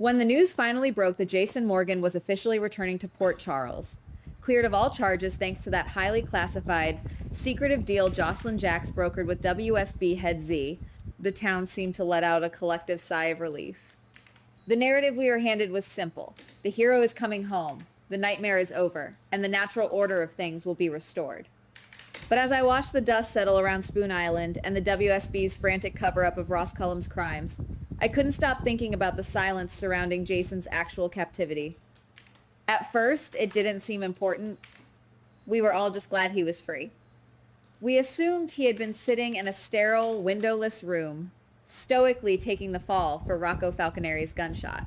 When the news finally broke that Jason Morgan was officially returning to Port Charles, cleared of all charges thanks to that highly classified, secretive deal Jocelyn Jacks brokered with WSB head Z, the town seemed to let out a collective sigh of relief. The narrative we were handed was simple. The hero is coming home, the nightmare is over, and the natural order of things will be restored. But as I watched the dust settle around Spoon Island and the WSB's frantic cover-up of Ross Cullum's crimes, I couldn't stop thinking about the silence surrounding Jason's actual captivity. At first, it didn't seem important. We were all just glad he was free. We assumed he had been sitting in a sterile, windowless room, stoically taking the fall for Rocco Falconeri's gunshot.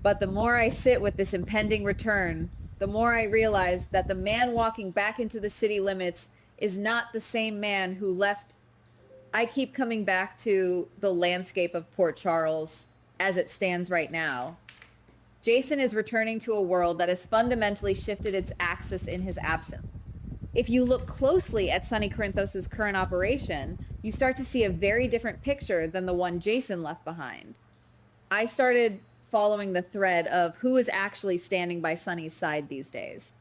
But the more I sit with this impending return, the more I realize that the man walking back into the city limits is not the same man who left. I keep coming back to the landscape of Port Charles as it stands right now. Jason is returning to a world that has fundamentally shifted its axis in his absence. If you look closely at Sonny Corinthos' current operation, you start to see a very different picture than the one Jason left behind. I started following the thread of who is actually standing by Sonny's side these days.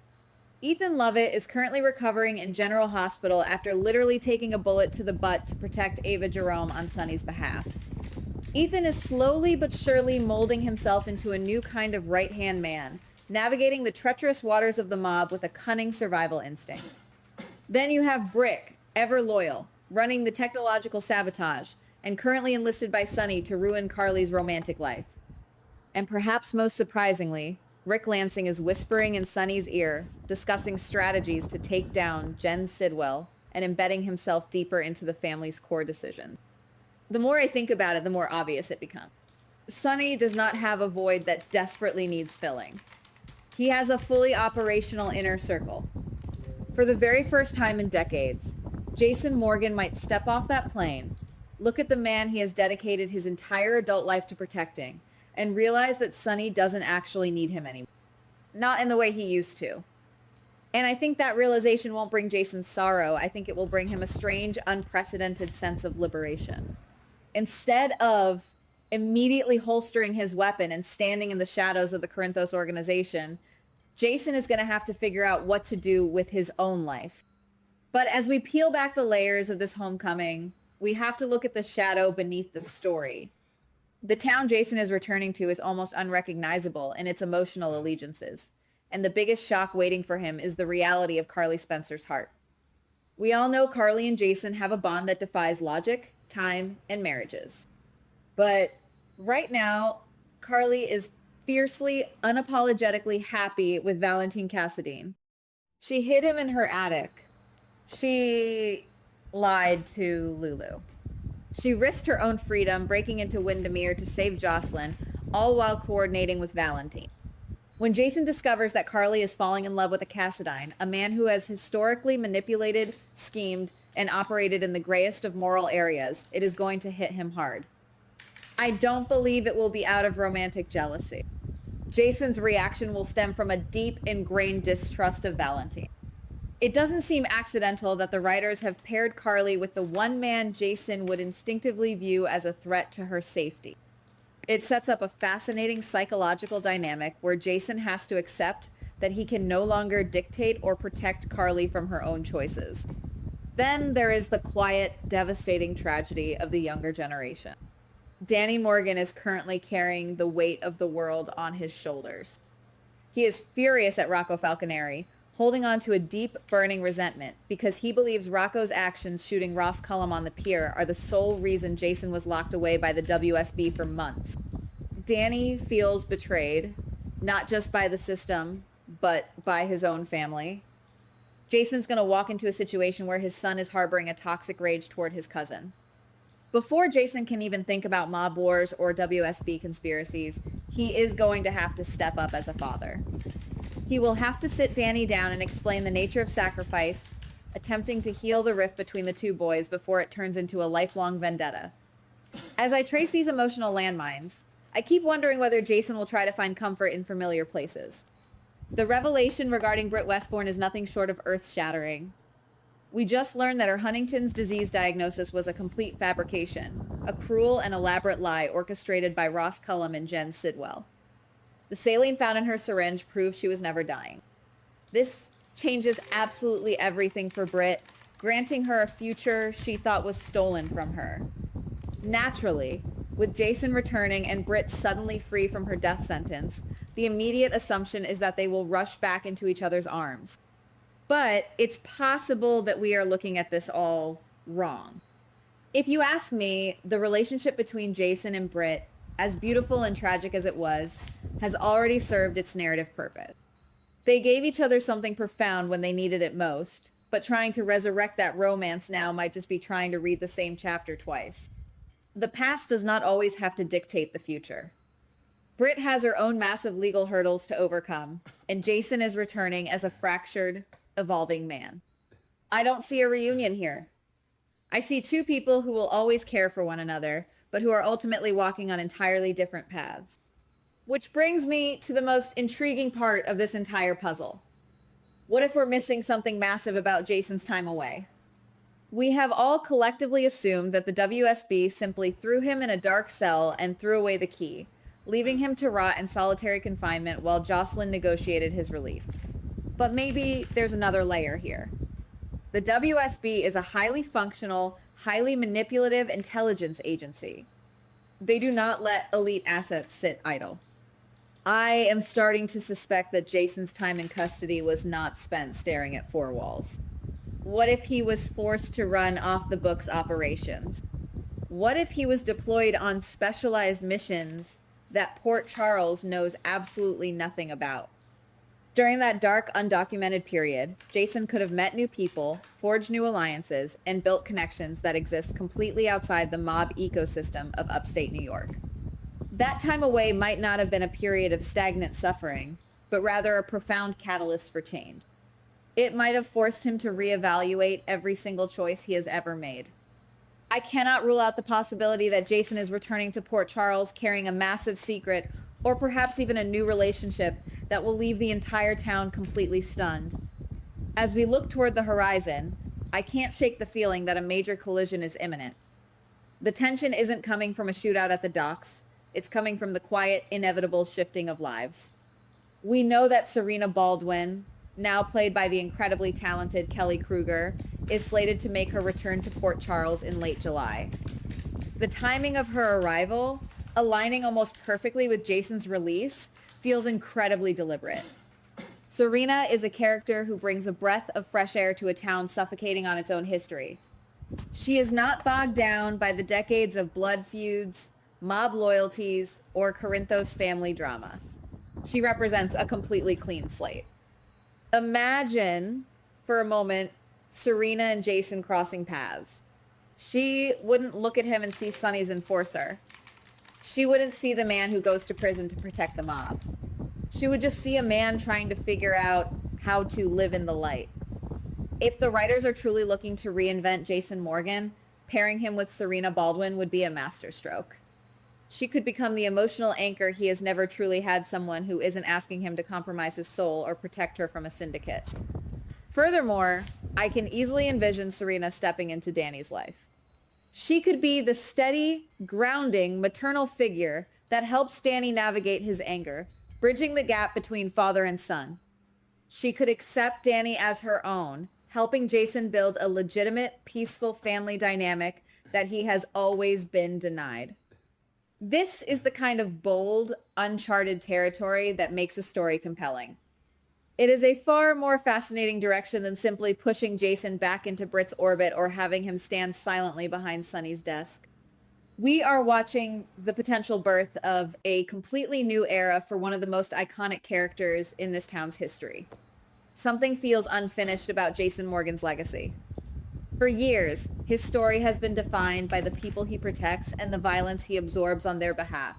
Ethan Lovett is currently recovering in General Hospital after literally taking a bullet to the butt to protect Ava Jerome on Sonny's behalf. Ethan is slowly but surely molding himself into a new kind of right-hand man, navigating the treacherous waters of the mob with a cunning survival instinct. Then you have Brick, ever loyal, running the technological sabotage, and currently enlisted by Sonny to ruin Carly's romantic life. And perhaps most surprisingly, Rick Lansing is whispering in Sonny's ear, discussing strategies to take down Jen Sidwell and embedding himself deeper into the family's core decisions. The more I think about it, the more obvious it becomes. Sonny does not have a void that desperately needs filling. He has a fully operational inner circle. For the very first time in decades, Jason Morgan might step off that plane, look at the man he has dedicated his entire adult life to protecting, and realize that Sonny doesn't actually need him anymore. Not in the way he used to. And I think that realization won't bring Jason sorrow. I think it will bring him a strange, unprecedented sense of liberation. Instead of immediately holstering his weapon and standing in the shadows of the Corinthos organization, Jason is going to have to figure out what to do with his own life. But as we peel back the layers of this homecoming, we have to look at the shadow beneath the story. The town Jason is returning to is almost unrecognizable in its emotional allegiances, and the biggest shock waiting for him is the reality of Carly Spencer's heart. We all know Carly and Jason have a bond that defies logic, time, and marriages. But right now, Carly is fiercely, unapologetically happy with Valentine Cassadine. She hid him in her attic. She lied to Lulu. She risked her own freedom, breaking into Windermere to save Jocelyn, all while coordinating with Valentine. When Jason discovers that Carly is falling in love with a Cassadine, a man who has historically manipulated, schemed, and operated in the grayest of moral areas, it is going to hit him hard. I don't believe it will be out of romantic jealousy. Jason's reaction will stem from a deep, ingrained distrust of Valentine. It doesn't seem accidental that the writers have paired Carly with the one man Jason would instinctively view as a threat to her safety. It sets up a fascinating psychological dynamic where Jason has to accept that he can no longer dictate or protect Carly from her own choices. Then there is the quiet, devastating tragedy of the younger generation. Danny Morgan is currently carrying the weight of the world on his shoulders. He is furious at Rocco Falconeri, holding on to a deep, burning resentment because he believes Rocco's actions shooting Ross Cullum on the pier are the sole reason Jason was locked away by the WSB for months. Danny feels betrayed, not just by the system, but by his own family. Jason's going to walk into a situation where his son is harboring a toxic rage toward his cousin. Before Jason can even think about mob wars or WSB conspiracies, he is going to have to step up as a father. He will have to sit Danny down and explain the nature of sacrifice, attempting to heal the rift between the two boys before it turns into a lifelong vendetta. As I trace these emotional landmines, I keep wondering whether Jason will try to find comfort in familiar places. The revelation regarding Britt Westbourne is nothing short of earth-shattering. We just learned that her Huntington's disease diagnosis was a complete fabrication, a cruel and elaborate lie orchestrated by Ross Cullum and Jen Sidwell. The saline found in her syringe proved she was never dying. This changes absolutely everything for Britt, granting her a future she thought was stolen from her. Naturally, with Jason returning and Britt suddenly free from her death sentence, the immediate assumption is that they will rush back into each other's arms. But it's possible that we are looking at this all wrong. If you ask me, the relationship between Jason and Britt, as beautiful and tragic as it was, has already served its narrative purpose. They gave each other something profound when they needed it most, but trying to resurrect that romance now might just be trying to read the same chapter twice. The past does not always have to dictate the future. Britt has her own massive legal hurdles to overcome, and Jason is returning as a fractured, evolving man. I don't see a reunion here. I see two people who will always care for one another, but who are ultimately walking on entirely different paths. Which brings me to the most intriguing part of this entire puzzle. What if we're missing something massive about Jason's time away? We have all collectively assumed that the WSB simply threw him in a dark cell and threw away the key, leaving him to rot in solitary confinement while Jocelyn negotiated his release. But maybe there's another layer here. The WSB is a highly functional, highly manipulative intelligence agency. They do not let elite assets sit idle. I am starting to suspect that Jason's time in custody was not spent staring at four walls. What if he was forced to run off-the-books operations? What if he was deployed on specialized missions that Port Charles knows absolutely nothing about? During that dark, undocumented period, Jason could have met new people, forged new alliances, and built connections that exist completely outside the mob ecosystem of upstate New York. That time away might not have been a period of stagnant suffering, but rather a profound catalyst for change. It might have forced him to reevaluate every single choice he has ever made. I cannot rule out the possibility that Jason is returning to Port Charles carrying a massive secret, or perhaps even a new relationship that will leave the entire town completely stunned. As we look toward the horizon, I can't shake the feeling that a major collision is imminent. The tension isn't coming from a shootout at the docks. It's coming from the quiet, inevitable shifting of lives. We know that Serena Baldwin, now played by the incredibly talented Kelly Kruger, is slated to make her return to Port Charles in late July. The timing of her arrival, aligning almost perfectly with Jason's release, feels incredibly deliberate. Serena is a character who brings a breath of fresh air to a town suffocating on its own history. She is not bogged down by the decades of blood feuds, mob loyalties, or Corinthos family drama. She represents a completely clean slate. Imagine, for a moment, Serena and Jason crossing paths. She wouldn't look at him and see Sonny's enforcer. She wouldn't see the man who goes to prison to protect the mob. She would just see a man trying to figure out how to live in the light. If the writers are truly looking to reinvent Jason Morgan, pairing him with Serena Baldwin would be a masterstroke. She could become the emotional anchor he has never truly had someone who isn't asking him to compromise his soul or protect her from a syndicate. Furthermore, I can easily envision Serena stepping into Danny's life. She could be the steady, grounding, maternal figure that helps Danny navigate his anger, bridging the gap between father and son. She could accept Danny as her own, helping Jason build a legitimate, peaceful family dynamic that he has always been denied. This is the kind of bold, uncharted territory that makes a story compelling. It is a far more fascinating direction than simply pushing Jason back into Britt's orbit or having him stand silently behind Sonny's desk. We are watching the potential birth of a completely new era for one of the most iconic characters in this town's history. Something feels unfinished about Jason Morgan's legacy. For years, his story has been defined by the people he protects and the violence he absorbs on their behalf.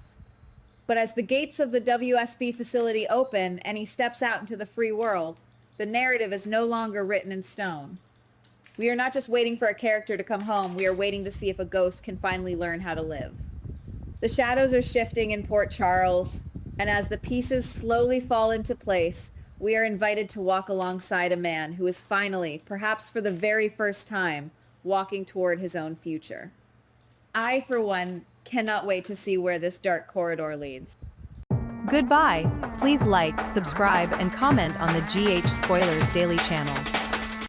But as the gates of the WSB facility open and he steps out into the free world, the narrative is no longer written in stone. We are not just waiting for a character to come home, we are waiting to see if a ghost can finally learn how to live. The shadows are shifting in Port Charles, and as the pieces slowly fall into place, we are invited to walk alongside a man who is finally, perhaps for the very first time, walking toward his own future. I, for one, cannot wait to see where this dark corridor leads. Goodbye. Please like, subscribe, and comment on the GH Spoilers Daily channel.